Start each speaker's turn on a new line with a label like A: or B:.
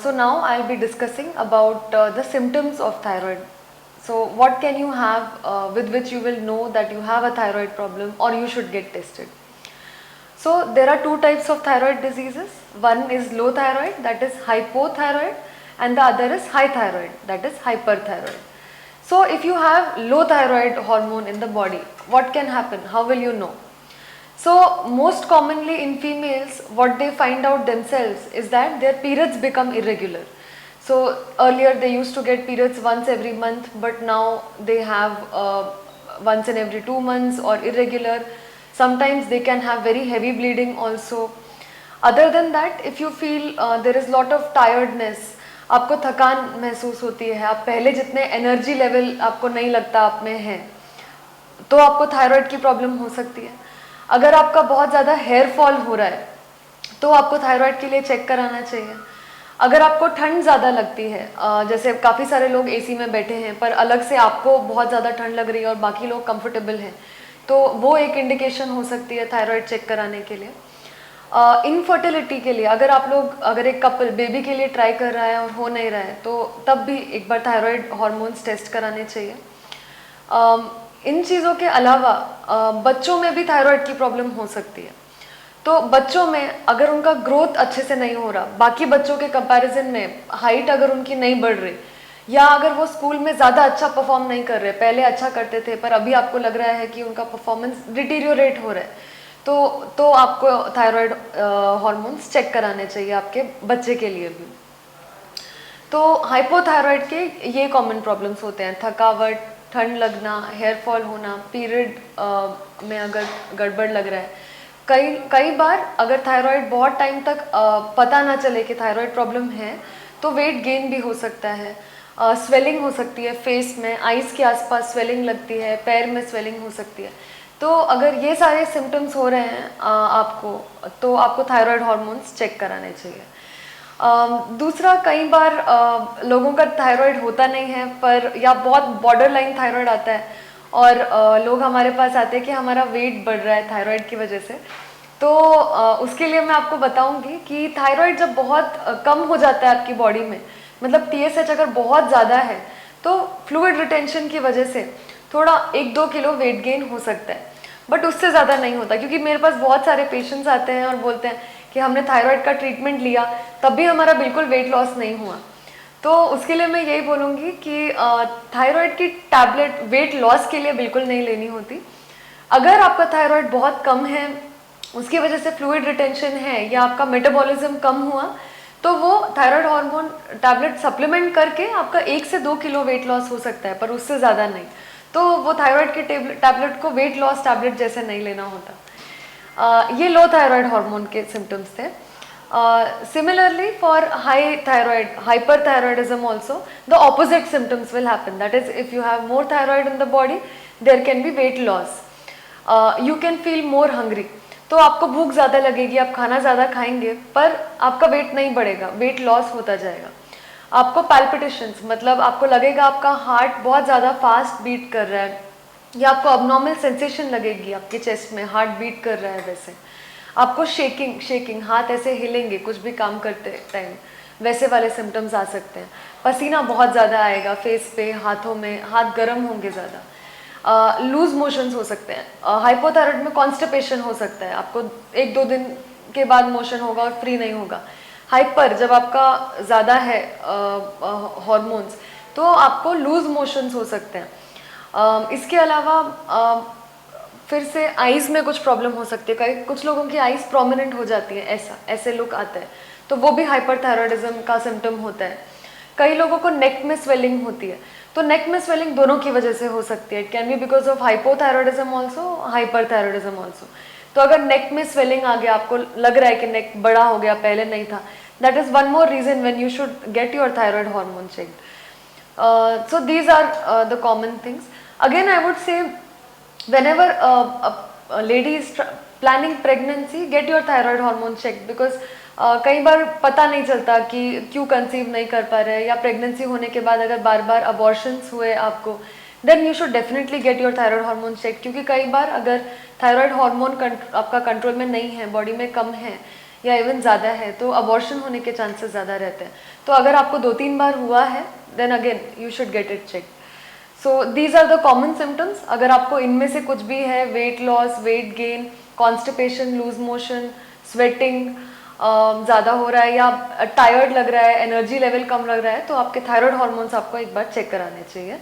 A: So now I'll be discussing about the symptoms of thyroid. So what can you have with which you will know that you have a thyroid problem or you should get tested. So there are two types of thyroid diseases. One is low thyroid, that is hypothyroid, and the other is high thyroid, that is hyperthyroid. So if you have low thyroid hormone in the body, what can happen? How will you know? So most commonly in females, what they find out themselves is that their periods become irregular. So earlier they used to get periods once every month, but now they have once in every 2 months or irregular. Sometimes they can have very heavy bleeding also. Other than that, if you feel there is lot of tiredness, आपको थकान महसूस होती है, आप पहले जितने energy level आपको नहीं लगता आप में है, तो आपको थायराइड की प्रॉब्लम हो सकती है. अगर आपका बहुत ज़्यादा हेयर फॉल हो रहा है तो आपको थायराइड के लिए चेक कराना चाहिए. अगर आपको ठंड ज़्यादा लगती है, जैसे काफ़ी सारे लोग एसी में बैठे हैं पर अलग से आपको बहुत ज़्यादा ठंड लग रही है और बाकी लोग कंफर्टेबल हैं, तो वो एक इंडिकेशन हो सकती है थायराइड चेक कराने के लिए. इनफर्टिलिटी के लिए अगर एक कपल बेबी के लिए ट्राई कर रहा है और हो नहीं रहा है, तो तब भी एक बार थायराइड हार्मोन्स टेस्ट कराने चाहिए. इन चीज़ों के अलावा बच्चों में भी थायराइड की प्रॉब्लम हो सकती है. तो बच्चों में अगर उनका ग्रोथ अच्छे से नहीं हो रहा, बाकी बच्चों के कंपैरिजन में हाइट अगर उनकी नहीं बढ़ रही, या अगर वो स्कूल में ज़्यादा अच्छा परफॉर्म नहीं कर रहे, पहले अच्छा करते थे पर अभी आपको लग रहा है कि उनका परफॉर्मेंस डिटीरियोरेट हो रहा है, तो आपको थायराइड हार्मोन्स चेक कराने चाहिए आपके बच्चे के लिए भी. तो हाइपोथायराइड के ये कॉमन प्रॉब्लम्स होते हैं: थकावट, ठंड लगना, हेयर फॉल होना, पीरियड में अगर गड़बड़ लग रहा है. कई बार अगर थायराइड बहुत टाइम तक पता ना चले कि थायराइड प्रॉब्लम है, तो वेट गेन भी हो सकता है. स्वेलिंग हो सकती है फेस में, आईज के आसपास स्वेलिंग लगती है, पैर में स्वेलिंग हो सकती है. तो अगर ये सारे सिम्टम्स हो रहे हैं आपको, तो आपको थायराइड हार्मोन्स चेक कराने चाहिए. दूसरा, कई बार लोगों का थायराइड होता नहीं है, पर या बहुत बॉर्डर लाइन थायराइड आता है और लोग हमारे पास आते हैं कि हमारा वेट बढ़ रहा है थायराइड की वजह से. तो उसके लिए मैं आपको बताऊंगी कि थायराइड जब बहुत कम हो जाता है आपकी बॉडी में, मतलब TSH अगर बहुत ज़्यादा है, तो फ्लूइड रिटेंशन की वजह से थोड़ा 1-2 किलो वेट गेन हो सकता है, बट उससे ज़्यादा नहीं होता. क्योंकि मेरे पास बहुत सारे पेशेंट्स आते हैं और बोलते हैं कि हमने थायराइड का ट्रीटमेंट लिया, तब भी हमारा बिल्कुल वेट लॉस नहीं हुआ. तो उसके लिए मैं यही बोलूँगी कि थायराइड की टैबलेट वेट लॉस के लिए बिल्कुल नहीं लेनी होती. अगर आपका थायराइड बहुत कम है, उसकी वजह से फ्लूइड रिटेंशन है या आपका मेटाबॉलिज्म कम हुआ, तो वो थायराइड हार्मोन टैबलेट सप्लीमेंट करके आपका 1 से 2 किलो वेट लॉस हो सकता है, पर उससे ज़्यादा नहीं. तो वो थायराइड के टैबलेट को वेट लॉस टैबलेट जैसे नहीं लेना होता. ये लो थायराइड हार्मोन के सिम्टम्स थे. Similarly, for high thyroid, hyperthyroidism also, the opposite symptoms will happen. That is, if you have more thyroid in the body, there can be weight loss. You can feel more hungry. तो आपको भूख ज़्यादा लगेगी, आप खाना ज़्यादा खाएंगे, पर आपका वेट नहीं बढ़ेगा, वेट लॉस होता जाएगा. आपको पैल्पिटेशंस, मतलब आपको लगेगा आपका हार्ट बहुत ज़्यादा फास्ट बीट कर रहा है, या आपको अबनॉर्मल सेंसेशन लगेगी आपके चेस्ट में, हार्ट बीट कर रहा है वैसे. आपको शेकिंग, हाथ ऐसे हिलेंगे कुछ भी काम करते टाइम, वैसे वाले सिम्टम्स आ सकते हैं. पसीना बहुत ज़्यादा आएगा फेस पे, हाथों में, हाथ गर्म होंगे ज़्यादा. लूज मोशंस हो सकते हैं. हाइपोथायराइड में कॉन्स्टिपेशन हो सकता है, आपको 1-2 दिन के बाद मोशन होगा और फ्री नहीं होगा. हाइपर, जब आपका ज़्यादा है हार्मोन्स, तो आपको लूज मोशंस हो सकते हैं. इसके अलावा फिर से आईज़ में कुछ प्रॉब्लम हो सकती है. कुछ लोगों की आईज़ प्रोमिनेंट हो जाती है, ऐसे लुक आता है, तो वो भी हाइपरथायराइडिज्म का सिम्टम होता है. कई लोगों को नेक में स्वेलिंग होती है, तो नेक में स्वेलिंग दोनों की वजह से हो सकती है. It can be because of hypothyroidism also, hyperthyroidism also. तो अगर नेक में स्वेलिंग आ गया, आपको लग रहा है कि नेक बड़ा हो गया, पहले नहीं था, that is one more reason when you should gate your thyroid hormone checked. So these are the common things. Again, I would say, whenever a lady is planning pregnancy, get your thyroid hormone checked, because कई बार पता नहीं चलता कि क्यों conceive नहीं कर पा रहे हैं, या प्रेगनेंसी होने के बाद अगर बार बार अबॉर्शंस हुए आपको, then you should definitely get your thyroid hormone check. क्योंकि कई बार अगर थायराइड हार्मोन आपका कंट्रोल में नहीं है, बॉडी में कम है, या इवन ज़्यादा है तो अबॉर्शन होने के चांसेस ज़्यादा रहते हैं. तो अगर आपको 2-3 बार हुआ है then again you should get it check. So these are the common symptoms. अगर आपको इनमें से कुछ भी है, weight loss, weight gain, constipation, loose motion, sweating ज़्यादा हो रहा है या टायर्ड लग रहा है, एनर्जी लेवल कम लग रहा है, तो आपके थायराइड हार्मोन्स आपको एक बार चेक कराने चाहिए.